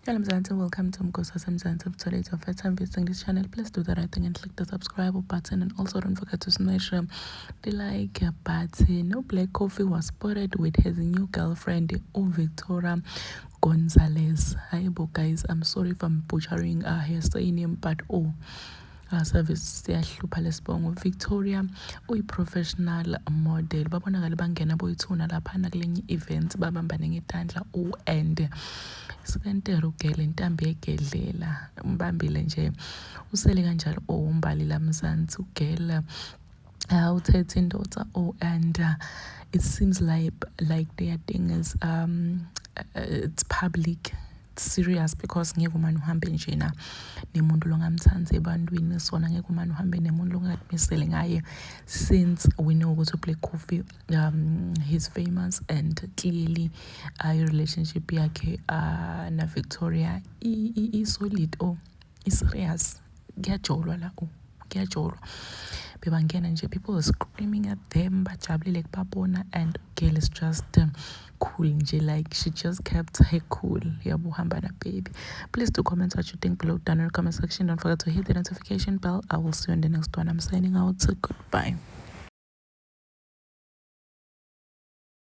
Hello, Mzansi. Welcome to Mkosa Mzansi. If today is your first time visiting this channel, please do the right thing and click the subscribe button. And also don't forget to smash the like button. No Black Coffee was spotted with his new girlfriend, Victoria Gonzalez. Hi, guys. I'm sorry if I'm butchering her surname, but service siyahlupha lesibongo. Victoria uyi-professional model, babonakala bangena boyithuna laphana kulenye event babambane ngetandla and sikentera ugele intambi yegedlela umbambile nje usele kanjalo umbali lamzansi ugela uthethe indoda and it seems like their thing is it's public, serious, because ngeke umane uhambe njena nemuntu longamthandi ebantwini, sona ngeke umane uhambe nemuntu longakumisele ngaye, since we know ukuthi uBlack Coffee he's famous and clearly relationship yakhe na Victoria i-solid i-serious. Kuyajolwa la kuyajolwa. Bebangena nje, people were screaming at them, bajabulile kubabona, and girl is just cool nje, like she just kept her cool. Yabuhamba na baby. Please do comment what you think below down in the comment section. Don't forget to hit the notification bell. I will see you in the next one. I'm signing out. Goodbye.